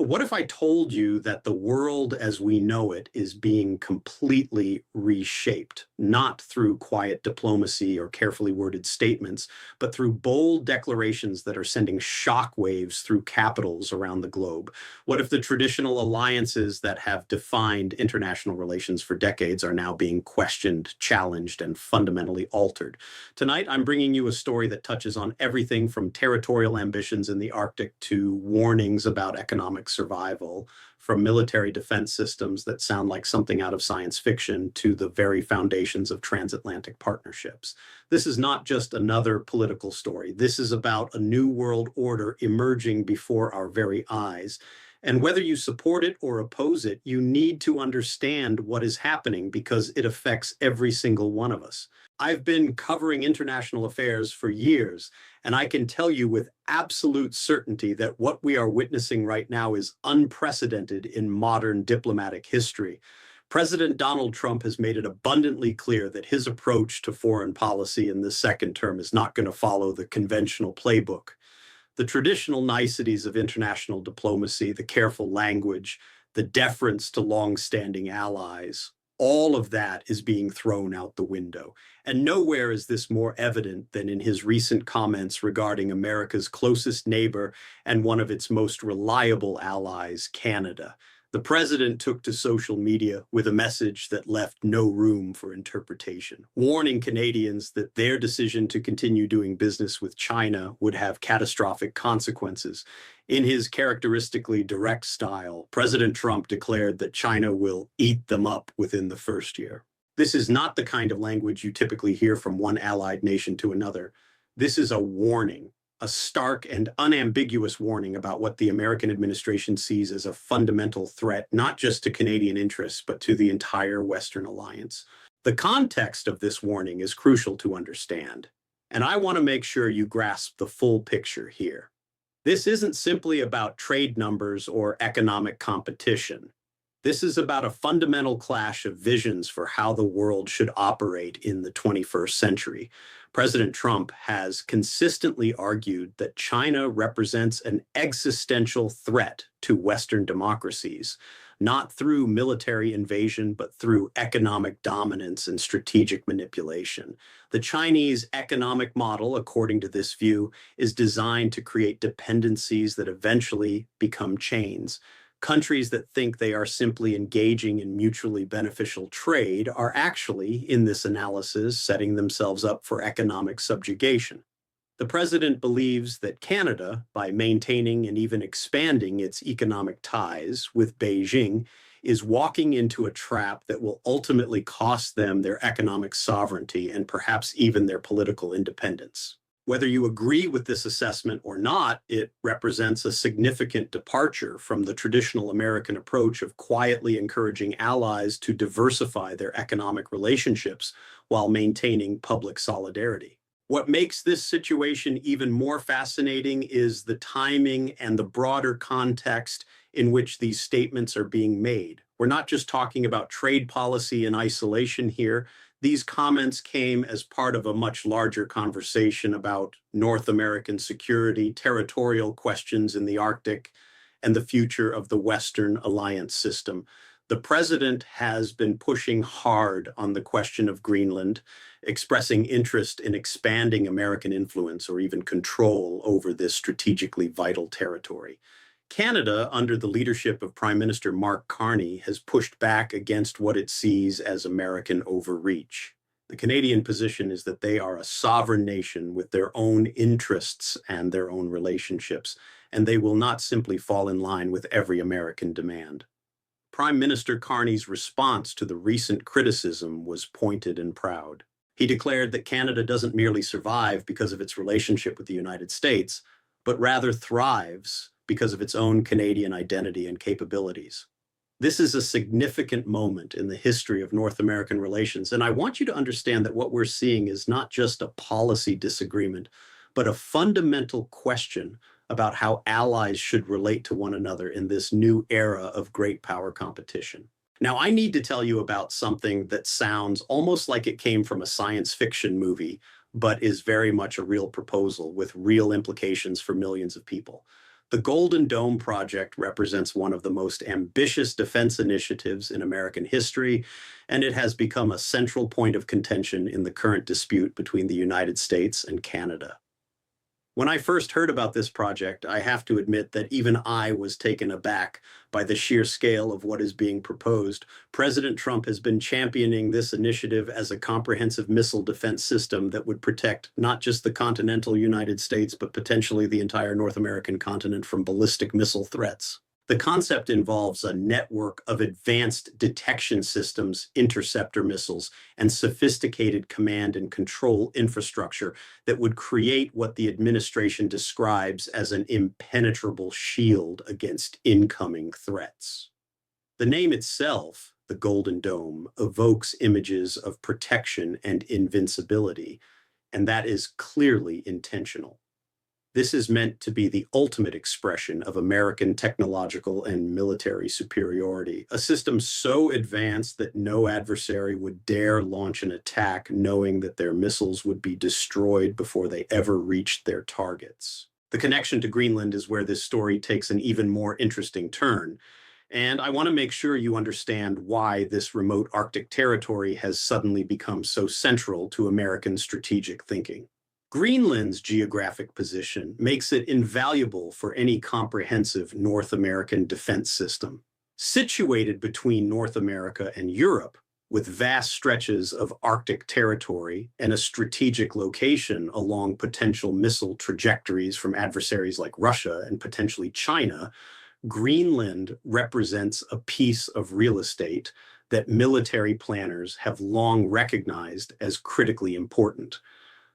What if I told you that the world as we know it is being completely reshaped, not through quiet diplomacy or carefully worded statements, but through bold declarations that are sending shockwaves through capitals around the globe? What if the traditional alliances that have defined international relations for decades are now being questioned, challenged, and fundamentally altered? Tonight, I'm bringing you a story that touches on everything from territorial ambitions in the Arctic to warnings about economic survival, from military defense systems that sound like something out of science fiction to the very foundations of transatlantic partnerships. This is not just another political story. This is about a new world order emerging before our very eyes. And whether you support it or oppose it, you need to understand what is happening because it affects every single one of us. I've been covering international affairs for years, and I can tell you with absolute certainty that what we are witnessing right now is unprecedented in modern diplomatic history. President Donald Trump has made it abundantly clear that his approach to foreign policy in this second term is not going to follow the conventional playbook. The traditional niceties of international diplomacy, the careful language, the deference to long-standing allies, all of that is being thrown out the window. And nowhere is this more evident than in his recent comments regarding America's closest neighbor and one of its most reliable allies, Canada. The president took to social media with a message that left no room for interpretation, warning Canadians that their decision to continue doing business with China would have catastrophic consequences. In his characteristically direct style, President Trump declared that China will eat them up within the first year. This is not the kind of language you typically hear from one allied nation to another. This is a warning, a stark and unambiguous warning about what the American administration sees as a fundamental threat, not just to Canadian interests, but to the entire Western alliance. The context of this warning is crucial to understand, and I want to make sure you grasp the full picture here. This isn't simply about trade numbers or economic competition. This is about a fundamental clash of visions for how the world should operate in the 21st century. President Trump has consistently argued that China represents an existential threat to Western democracies, not through military invasion, but through economic dominance and strategic manipulation. The Chinese economic model, according to this view, is designed to create dependencies that eventually become chains. Countries that think they are simply engaging in mutually beneficial trade are actually, in this analysis, setting themselves up for economic subjugation. The president believes that Canada, by maintaining and even expanding its economic ties with Beijing, is walking into a trap that will ultimately cost them their economic sovereignty and perhaps even their political independence. Whether you agree with this assessment or not, it represents a significant departure from the traditional American approach of quietly encouraging allies to diversify their economic relationships while maintaining public solidarity. What makes this situation even more fascinating is the timing and the broader context in which these statements are being made. We're not just talking about trade policy in isolation here. These comments came as part of a much larger conversation about North American security, territorial questions in the Arctic, and the future of the Western alliance system. The president has been pushing hard on the question of Greenland, expressing interest in expanding American influence or even control over this strategically vital territory. Canada, under the leadership of Prime Minister Mark Carney, has pushed back against what it sees as American overreach. The Canadian position is that they are a sovereign nation with their own interests and their own relationships, and they will not simply fall in line with every American demand. Prime Minister Carney's response to the recent criticism was pointed and proud. He declared that Canada doesn't merely survive because of its relationship with the United States, but rather thrives because of its own Canadian identity and capabilities. This is a significant moment in the history of North American relations, and I want you to understand that what we're seeing is not just a policy disagreement, but a fundamental question about how allies should relate to one another in this new era of great power competition. Now, I need to tell you about something that sounds almost like it came from a science fiction movie, but is very much a real proposal with real implications for millions of people. The Golden Dome project represents one of the most ambitious defense initiatives in American history, and it has become a central point of contention in the current dispute between the United States and Canada. When I first heard about this project, I have to admit that even I was taken aback by the sheer scale of what is being proposed. President Trump has been championing this initiative as a comprehensive missile defense system that would protect not just the continental United States, but potentially the entire North American continent from ballistic missile threats. The concept involves a network of advanced detection systems, interceptor missiles, and sophisticated command and control infrastructure that would create what the administration describes as an impenetrable shield against incoming threats. The name itself, the Golden Dome, evokes images of protection and invincibility, and that is clearly intentional. This is meant to be the ultimate expression of American technological and military superiority, a system so advanced that no adversary would dare launch an attack knowing that their missiles would be destroyed before they ever reached their targets. The connection to Greenland is where this story takes an even more interesting turn, and I want to make sure you understand why this remote Arctic territory has suddenly become so central to American strategic thinking. Greenland's geographic position makes it invaluable for any comprehensive North American defense system. Situated between North America and Europe, with vast stretches of Arctic territory and a strategic location along potential missile trajectories from adversaries like Russia and potentially China, Greenland represents a piece of real estate that military planners have long recognized as critically important.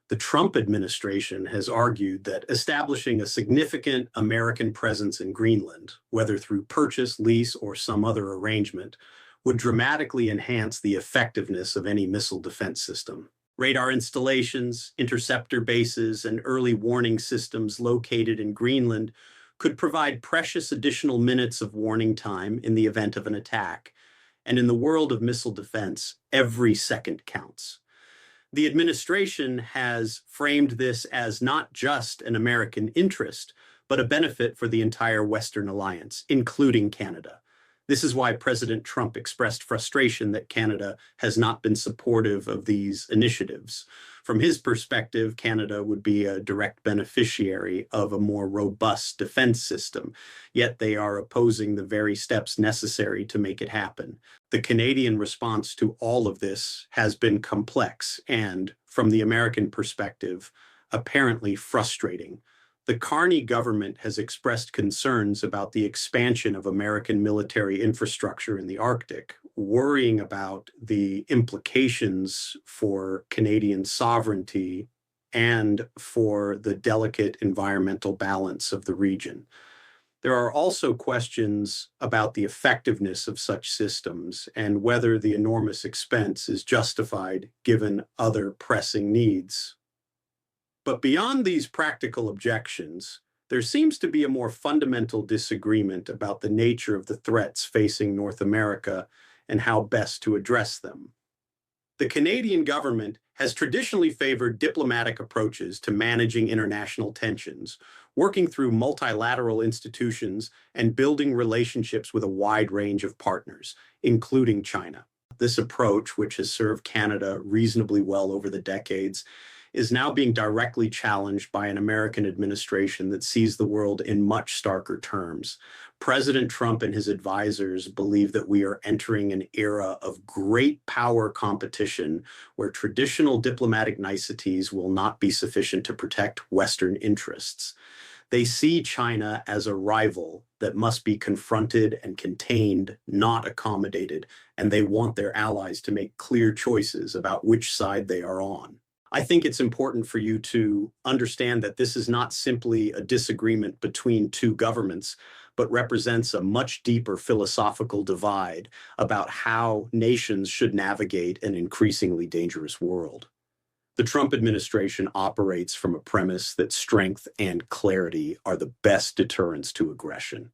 The Trump administration has argued that establishing a significant American presence in Greenland, whether through purchase, lease, or some other arrangement, would dramatically enhance the effectiveness of any missile defense system. Radar installations, interceptor bases, and early warning systems located in Greenland could provide precious additional minutes of warning time in the event of an attack. And in the world of missile defense, every second counts. The administration has framed this as not just an American interest, but a benefit for the entire Western alliance, including Canada. This is why President Trump expressed frustration that Canada has not been supportive of these initiatives. From his perspective, Canada would be a direct beneficiary of a more robust defense system, yet they are opposing the very steps necessary to make it happen. The Canadian response to all of this has been complex and, from the American perspective, apparently frustrating. The Carney government has expressed concerns about the expansion of American military infrastructure in the Arctic, worrying about the implications for Canadian sovereignty and for the delicate environmental balance of the region. There are also questions about the effectiveness of such systems and whether the enormous expense is justified given other pressing needs. But beyond these practical objections, there seems to be a more fundamental disagreement about the nature of the threats facing North America and how best to address them. The Canadian government has traditionally favored diplomatic approaches to managing international tensions, working through multilateral institutions and building relationships with a wide range of partners, including China. This approach, which has served Canada reasonably well over the decades, is now being directly challenged by an American administration that sees the world in much starker terms. President Trump and his advisors believe that we are entering an era of great power competition where traditional diplomatic niceties will not be sufficient to protect Western interests. They see China as a rival that must be confronted and contained, not accommodated, and they want their allies to make clear choices about which side they are on. I think it's important for you to understand that this is not simply a disagreement between two governments, but represents a much deeper philosophical divide about how nations should navigate an increasingly dangerous world. The Trump administration operates from a premise that strength and clarity are the best deterrents to aggression.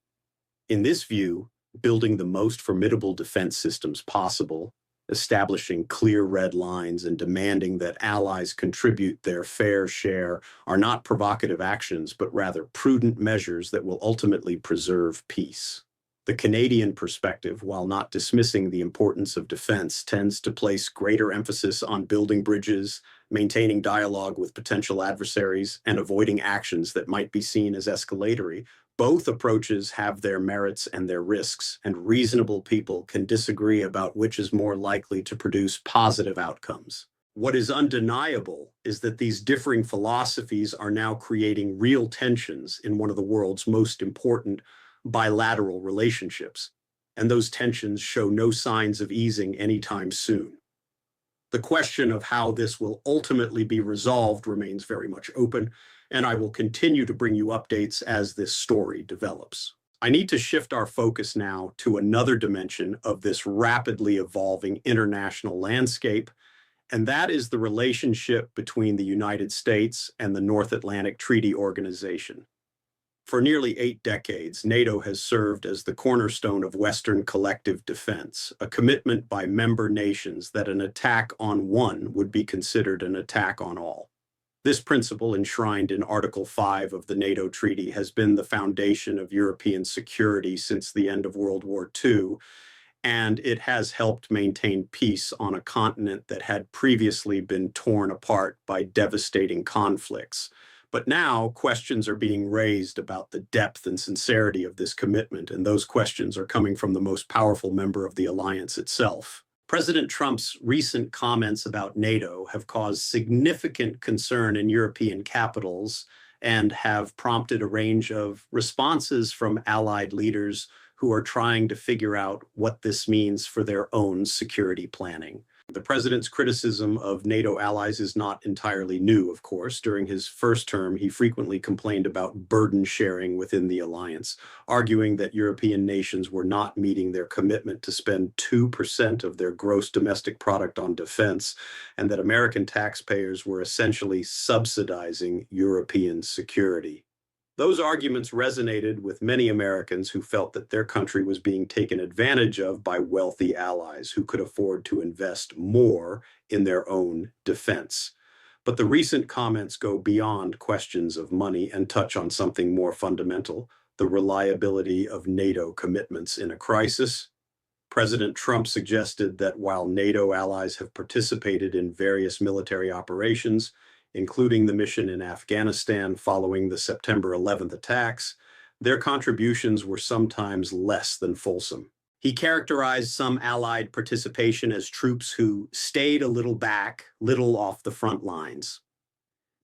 In this view, building the most formidable defense systems possible, establishing clear red lines and demanding that allies contribute their fair share are not provocative actions, but rather prudent measures that will ultimately preserve peace. The Canadian perspective, while not dismissing the importance of defense, tends to place greater emphasis on building bridges, maintaining dialogue with potential adversaries, and avoiding actions that might be seen as escalatory. Both approaches have their merits and their risks, and reasonable people can disagree about which is more likely to produce positive outcomes. What is undeniable is that these differing philosophies are now creating real tensions in one of the world's most important bilateral relationships, and those tensions show no signs of easing anytime soon. The question of how this will ultimately be resolved remains very much open, and I will continue to bring you updates as this story develops. I need to shift our focus now to another dimension of this rapidly evolving international landscape, and that is the relationship between the United States and the North Atlantic Treaty Organization. For nearly 8 decades, NATO has served as the cornerstone of Western collective defense, a commitment by member nations that an attack on one would be considered an attack on all. This principle, enshrined in Article 5 of the NATO Treaty, has been the foundation of European security since the end of World War II, and it has helped maintain peace on a continent that had previously been torn apart by devastating conflicts. But now questions are being raised about the depth and sincerity of this commitment, and those questions are coming from the most powerful member of the alliance itself. President Trump's recent comments about NATO have caused significant concern in European capitals and have prompted a range of responses from allied leaders who are trying to figure out what this means for their own security planning. The president's criticism of NATO allies is not entirely new, of course. During his first term, he frequently complained about burden sharing within the alliance, arguing that European nations were not meeting their commitment to spend 2% of their gross domestic product on defense, and that American taxpayers were essentially subsidizing European security. Those arguments resonated with many Americans who felt that their country was being taken advantage of by wealthy allies who could afford to invest more in their own defense. But the recent comments go beyond questions of money and touch on something more fundamental: the reliability of NATO commitments in a crisis. President Trump suggested that while NATO allies have participated in various military operations, including the mission in Afghanistan following the September 11th attacks, their contributions were sometimes less than fulsome. He characterized some Allied participation as troops who stayed a little back, little off the front lines.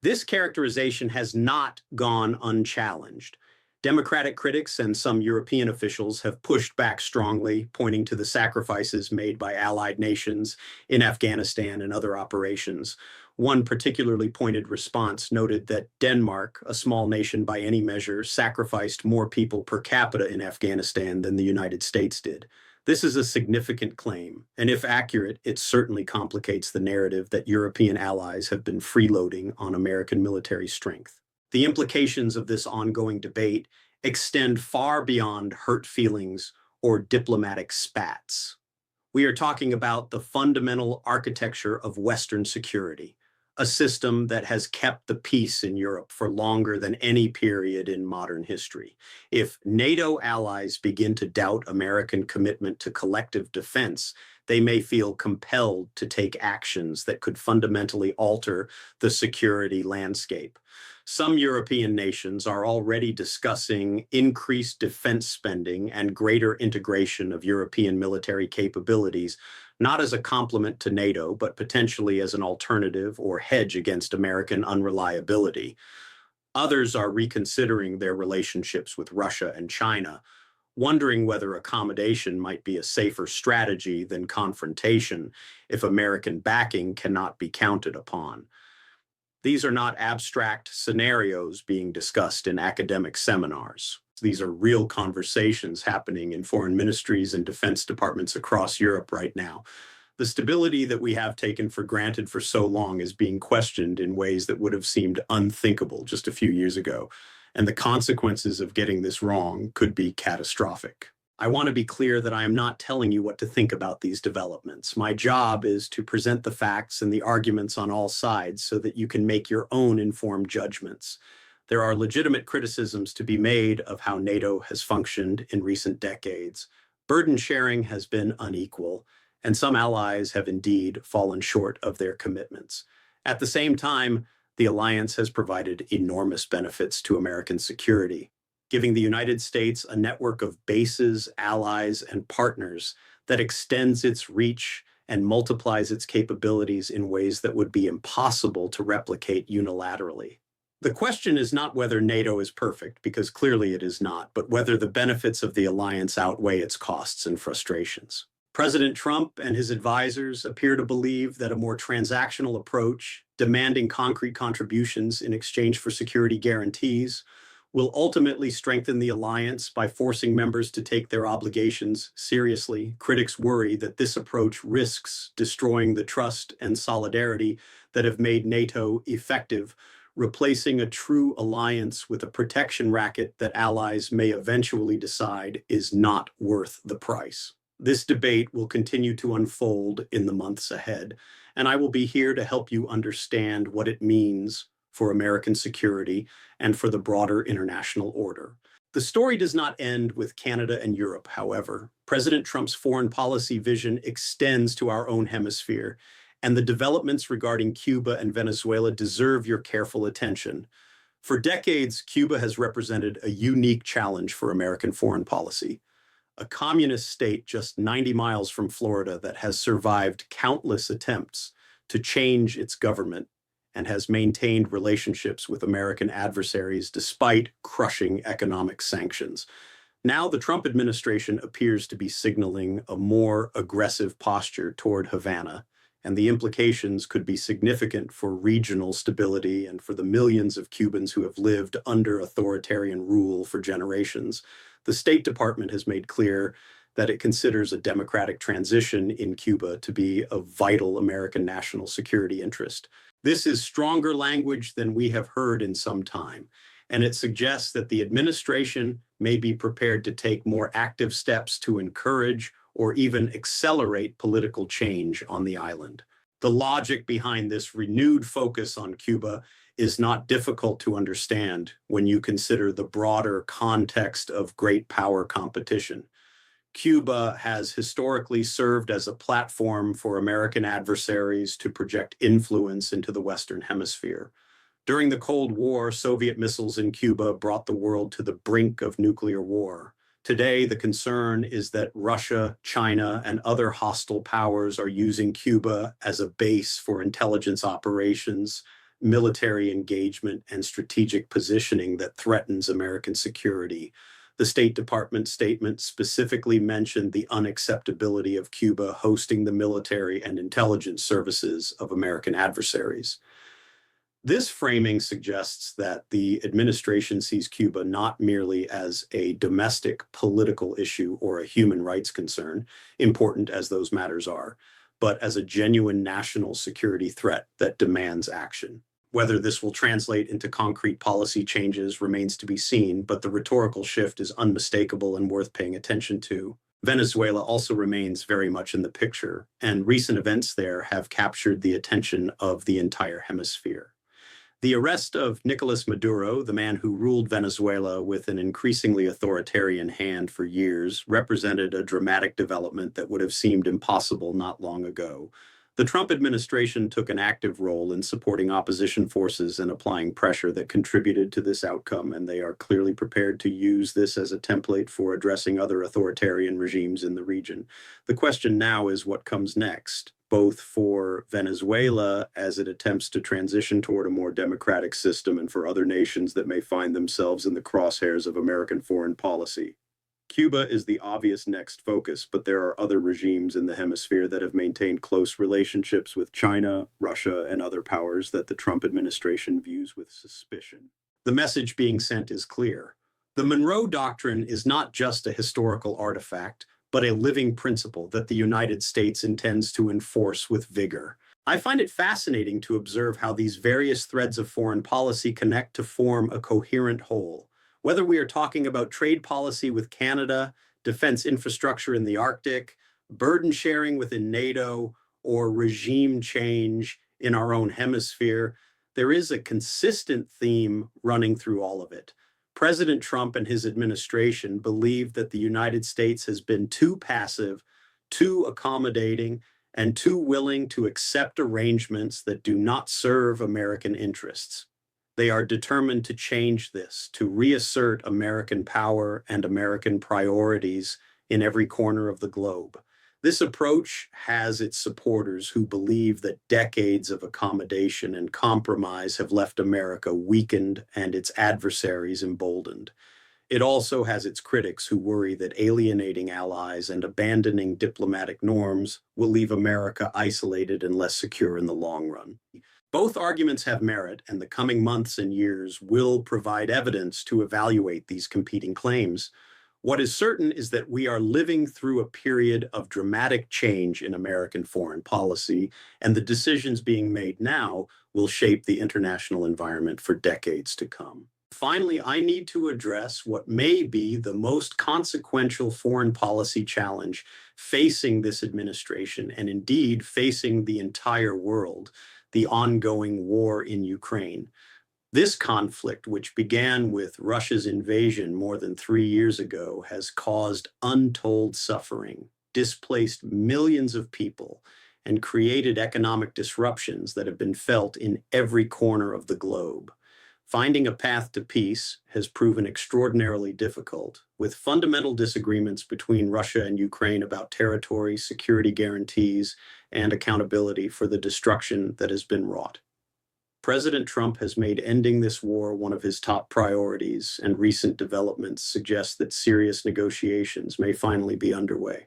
This characterization has not gone unchallenged. Democratic critics and some European officials have pushed back strongly, pointing to the sacrifices made by allied nations in Afghanistan and other operations. One particularly pointed response noted that Denmark, a small nation by any measure, sacrificed more people per capita in Afghanistan than the United States did. This is a significant claim, and if accurate, it certainly complicates the narrative that European allies have been freeloading on American military strength. The implications of this ongoing debate extend far beyond hurt feelings or diplomatic spats. We are talking about the fundamental architecture of Western security, a system that has kept the peace in Europe for longer than any period in modern history. If NATO allies begin to doubt American commitment to collective defense, they may feel compelled to take actions that could fundamentally alter the security landscape. Some European nations are already discussing increased defense spending and greater integration of European military capabilities, not as a complement to NATO, but potentially as an alternative or hedge against American unreliability. Others are reconsidering their relationships with Russia and China, wondering whether accommodation might be a safer strategy than confrontation if American backing cannot be counted upon. These are not abstract scenarios being discussed in academic seminars. These are real conversations happening in foreign ministries and defense departments across Europe right now. The stability that we have taken for granted for so long is being questioned in ways that would have seemed unthinkable just a few years ago, and the consequences of getting this wrong could be catastrophic. I want to be clear that I am not telling you what to think about these developments. My job is to present the facts and the arguments on all sides so that you can make your own informed judgments. There are legitimate criticisms to be made of how NATO has functioned in recent decades. Burden sharing has been unequal, and some allies have indeed fallen short of their commitments. At the same time, the alliance has provided enormous benefits to American security, giving the United States a network of bases, allies, and partners that extends its reach and multiplies its capabilities in ways that would be impossible to replicate unilaterally. The question is not whether NATO is perfect, because clearly it is not, but whether the benefits of the alliance outweigh its costs and frustrations. President Trump and his advisors appear to believe that a more transactional approach, demanding concrete contributions in exchange for security guarantees, will ultimately strengthen the alliance by forcing members to take their obligations seriously. Critics worry that this approach risks destroying the trust and solidarity that have made NATO effective, replacing a true alliance with a protection racket that allies may eventually decide is not worth the price. This debate will continue to unfold in the months ahead, and I will be here to help you understand what it means for American security and for the broader international order. The story does not end with Canada and Europe, however. President Trump's foreign policy vision extends to our own hemisphere, and the developments regarding Cuba and Venezuela deserve your careful attention. For decades, Cuba has represented a unique challenge for American foreign policy. A communist state just 90 miles from Florida that has survived countless attempts to change its government and has maintained relationships with American adversaries despite crushing economic sanctions. Now, the Trump administration appears to be signaling a more aggressive posture toward Havana, and the implications could be significant for regional stability and for the millions of Cubans who have lived under authoritarian rule for generations. The State Department has made clear that it considers a democratic transition in Cuba to be of vital American national security interest. This is stronger language than we have heard in some time, and it suggests that the administration may be prepared to take more active steps to encourage or even accelerate political change on the island. The logic behind this renewed focus on Cuba is not difficult to understand when you consider the broader context of great power competition. Cuba has historically served as a platform for American adversaries to project influence into the Western Hemisphere. During the Cold War, Soviet missiles in Cuba brought the world to the brink of nuclear war. Today, the concern is that Russia, China, and other hostile powers are using Cuba as a base for intelligence operations, military engagement, and strategic positioning that threatens American security. The State Department statement specifically mentioned the unacceptability of Cuba hosting the military and intelligence services of American adversaries. This framing suggests that the administration sees Cuba not merely as a domestic political issue or a human rights concern, important as those matters are, but as a genuine national security threat that demands action. Whether this will translate into concrete policy changes remains to be seen, but the rhetorical shift is unmistakable and worth paying attention to. Venezuela also remains very much in the picture, and recent events there have captured the attention of the entire hemisphere. The arrest of Nicolas Maduro, the man who ruled Venezuela with an increasingly authoritarian hand for years, represented a dramatic development that would have seemed impossible not long ago. The Trump administration took an active role in supporting opposition forces and applying pressure that contributed to this outcome, and they are clearly prepared to use this as a template for addressing other authoritarian regimes in the region. The question now is what comes next, both for Venezuela as it attempts to transition toward a more democratic system and for other nations that may find themselves in the crosshairs of American foreign policy. Cuba is the obvious next focus, but there are other regimes in the hemisphere that have maintained close relationships with China, Russia, and other powers that the Trump administration views with suspicion. The message being sent is clear. The Monroe Doctrine is not just a historical artifact, but a living principle that the United States intends to enforce with vigor. I find it fascinating to observe how these various threads of foreign policy connect to form a coherent whole. Whether we are talking about trade policy with Canada, defense infrastructure in the Arctic, burden sharing within NATO, or regime change in our own hemisphere, there is a consistent theme running through all of it. President Trump and his administration believe that the United States has been too passive, too accommodating, and too willing to accept arrangements that do not serve American interests. They are determined to change this, to reassert American power and American priorities in every corner of the globe. This approach has its supporters who believe that decades of accommodation and compromise have left America weakened and its adversaries emboldened. It also has its critics who worry that alienating allies and abandoning diplomatic norms will leave America isolated and less secure in the long run. Both arguments have merit, and the coming months and years will provide evidence to evaluate these competing claims. What is certain is that we are living through a period of dramatic change in American foreign policy, and the decisions being made now will shape the international environment for decades to come. Finally, I need to address what may be the most consequential foreign policy challenge facing this administration, and indeed facing the entire world: the ongoing war in Ukraine. This conflict, which began with Russia's invasion more than 3 years ago, has caused untold suffering, displaced millions of people, and created economic disruptions that have been felt in every corner of the globe. Finding a path to peace has proven extraordinarily difficult, with fundamental disagreements between Russia and Ukraine about territory, security guarantees, and accountability for the destruction that has been wrought. President Trump has made ending this war one of his top priorities, and recent developments suggest that serious negotiations may finally be underway.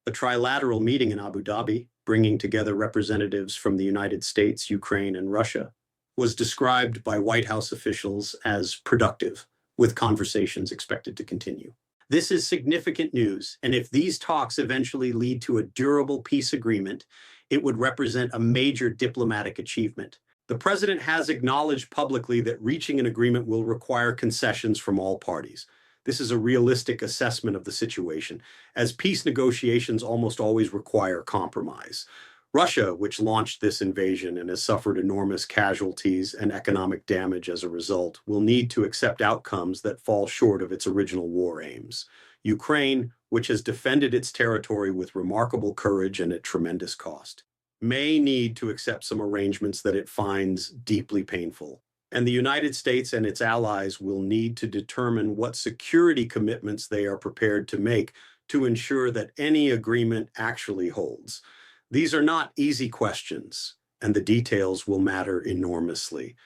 A trilateral meeting in Abu Dhabi, bringing together representatives from the United States, Ukraine, and Russia, was described by White House officials as productive, with conversations expected to continue. This is significant news, and if these talks eventually lead to a durable peace agreement, it would represent a major diplomatic achievement. The president has acknowledged publicly that reaching an agreement will require concessions from all parties. This is a realistic assessment of the situation, as peace negotiations almost always require compromise. Russia, which launched this invasion and has suffered enormous casualties and economic damage as a result, will need to accept outcomes that fall short of its original war aims. Ukraine, which has defended its territory with remarkable courage and at tremendous cost, may need to accept some arrangements that it finds deeply painful. And the United States and its allies will need to determine what security commitments they are prepared to make to ensure that any agreement actually holds. These are not easy questions, and the details will matter enormously.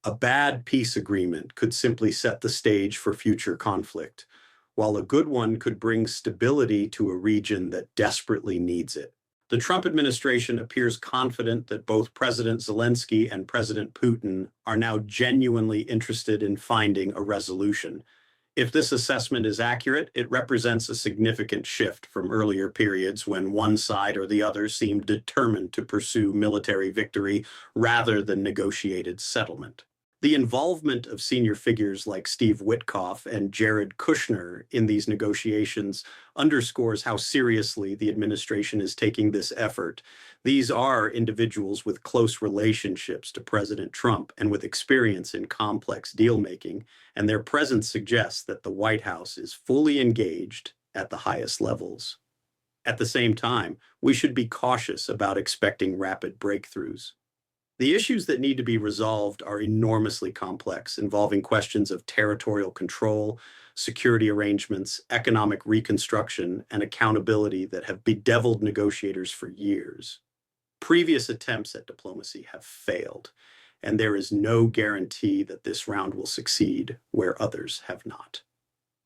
A bad peace agreement could simply set the stage for future conflict, while a good one could bring stability to a region that desperately needs it. The Trump administration appears confident that both President Zelensky and President Putin are now genuinely interested in finding a resolution. If this assessment is accurate, it represents a significant shift from earlier periods when one side or the other seemed determined to pursue military victory rather than negotiated settlement. The involvement of senior figures like Steve Witkoff and Jared Kushner in these negotiations underscores how seriously the administration is taking this effort. These are individuals with close relationships to President Trump and with experience in complex deal-making, and their presence suggests that the White House is fully engaged at the highest levels. At the same time, we should be cautious about expecting rapid breakthroughs. The issues that need to be resolved are enormously complex, involving questions of territorial control, security arrangements, economic reconstruction, and accountability that have bedeviled negotiators for years. Previous attempts at diplomacy have failed, and there is no guarantee that this round will succeed where others have not.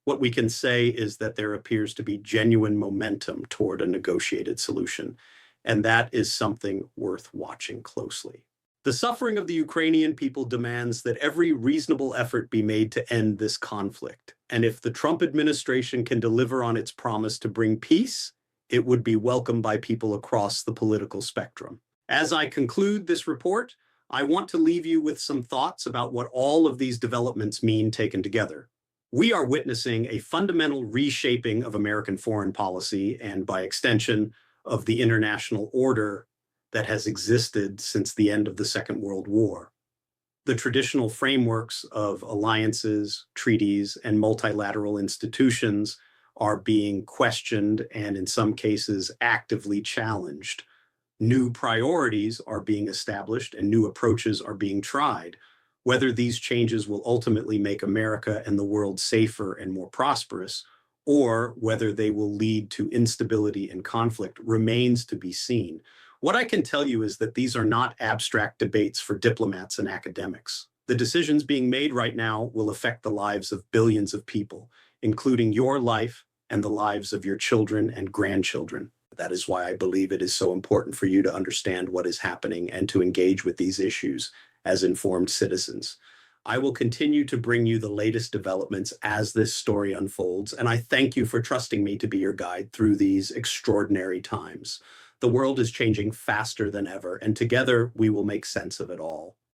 What we can say is that there appears to be genuine momentum toward a negotiated solution, and that is something worth watching closely. The suffering of the Ukrainian people demands that every reasonable effort be made to end this conflict. And if the Trump administration can deliver on its promise to bring peace, it would be welcomed by people across the political spectrum. As I conclude this report, I want to leave you with some thoughts about what all of these developments mean taken together. We are witnessing a fundamental reshaping of American foreign policy and, by extension, of the international order that has existed since the end of the Second World War. The traditional frameworks of alliances, treaties, and multilateral institutions are being questioned and, in some cases, actively challenged. New priorities are being established and new approaches are being tried. Whether these changes will ultimately make America and the world safer and more prosperous, or whether they will lead to instability and conflict, remains to be seen. What I can tell you is that these are not abstract debates for diplomats and academics. The decisions being made right now will affect the lives of billions of people, including your life and the lives of your children and grandchildren. That is why I believe it is so important for you to understand what is happening and to engage with these issues as informed citizens. I will continue to bring you the latest developments as this story unfolds, and I thank you for trusting me to be your guide through these extraordinary times. The world is changing faster than ever, and together we will make sense of it all.